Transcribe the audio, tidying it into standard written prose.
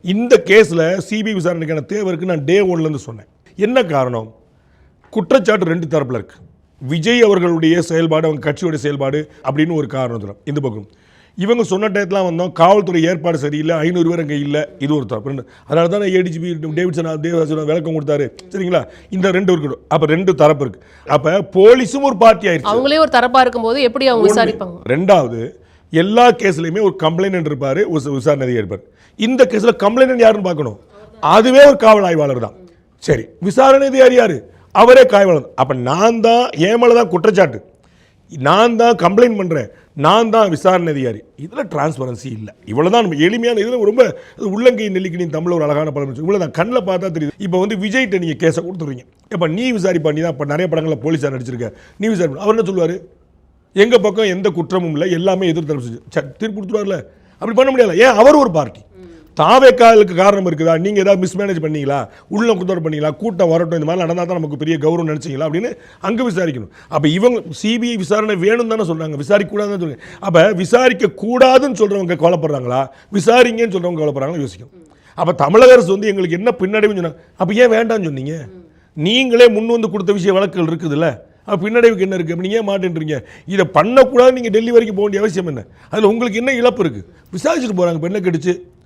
இந்த கேஸில் சிபிஐ விசாரணைக்கான தேவை இருக்குது. நான் டே ஒன்லேருந்து சொன்னேன். என்ன காரணம்? குற்றச்சாட்டு ரெண்டு தரப்பில் இருக்குது. விஜய் அவர்களுடைய செயல்பாடு, அவங்க கட்சியோடைய செயல்பாடு அப்படின்னு ஒரு காரணம் சொல்லலாம். இந்த பக்கம் இவங்க சொன்ன டயத்துலாம் வந்தோம், காவல்துறை ஏற்பாடு சரியில்லை, 500 பேர் அங்கே இல்லை, இது ஒரு தரப்பு. அதனால தான் ஏடிஜிபி டேவிட்சன் விளக்கம் கொடுத்தாரு. சரிங்களா? இந்த ரெண்டு இருக்கணும். அப்போ ரெண்டு தரப்பு இருக்கு. அப்போ போலீஸும் ஒரு பார்ட்டி ஆயிடுச்சு. அவங்களே ஒரு தரப்பா இருக்கும்போது எப்படி அவங்க விசாரிப்பாங்க? ரெண்டாவது, எல்லா கேஸ்லையுமே ஒரு கம்ப்ளைண்ட் இருப்பார், ஒரு விசாரணை அதிகாரி இருப்பார். இந்த கேஸில் கம்ப்ளைண்ட் யாருன்னு பார்க்கணும், அதுவே ஒரு காவல் ஆய்வாளர் தான். சரி, விசாரணை அதிகாரி யாரு? அவரே காவலர். அப்போ நான் தான், என் மேலே தான் குற்றச்சாட்டு, நான் தான் கம்ப்ளைண்ட் பண்ணுறேன், நான் தான் விசாரணை அதிகாரி. இதில் டிரான்ஸ்பரன்சி இல்லை. இவ்வளோதான் எளிமையான, இதில் ரொம்ப உள்ளங்கை நெல்லிக்கணின் தமிழ் ஒரு அழகான படம். இவ்வளோ தான் கண்ணில் பார்த்தா தெரியுது. இப்போ வந்து விஜய்கிட்ட நீங்கள் கேஸை கொடுத்துருவீங்க, இப்போ நீ விசாரிப்பா, நீ தான் இப்போ நிறைய படங்களில் போலீஸாக நடிச்சிருக்க, நீ விசாரிப்பா. அவர் என்ன சொல்லுவார்? எங்கள் பக்கம் எந்த குற்றமும் இல்லை, எல்லாமே எதிர்த்தரப்பு செஞ்சு தீர்ப்பு கொடுத்துருவார்ல. அப்படி பண்ண முடியாது. ஏன்? அவர் ஒரு பார்ட்டி. தாவேக்காலுக்கு காரணம் இருக்குதா? நீங்கள் ஏதாவது மிஸ்மேனேஜ் பண்ணீங்களா, உள்ள குத்தோடு பண்ணீங்களா, கூட்டம் வரட்டும், இந்த மாதிரி நடந்தால் தான் நமக்கு பெரிய கௌரவம் நினச்சிங்களா அப்படின்னு அங்கே விசாரிக்கணும். அப்போ இவங்க சிபிஐ விசாரணை வேணும் தானே சொல்கிறாங்க, விசாரிக்கக்கூடாதுன்னு சொல்லுங்க. அப்போ விசாரிக்கக்கூடாதுன்னு சொல்கிறவங்க கவலைப்படுறாங்களா, விசாரிங்கன்னு சொல்கிறவங்க கவலைப்படுறாங்களா யோசிக்கும். அப்போ தமிழக அரசு வந்து எங்களுக்கு என்ன பின்னடைவுன்னு சொன்னாங்க. அப்போ ஏன் வேண்டாம்னு சொன்னீங்க? நீங்களே முன் வந்து கொடுத்த விஷய வழக்குகள் இருக்குதுல்ல, அப்போ பின்னடைவுக்கு என்ன இருக்குது? அப்படி ஏன் மாட்டேன்றீங்க? இதை பண்ணக்கூடாது. நீங்கள் டெல்லி வரைக்கும் போக வேண்டிய அவசியம் என்ன? அதில் உங்களுக்கு என்ன இழப்பு இருக்குது? விசாரிச்சுட்டு போகிறாங்க. பெண்ணை கடிச்சு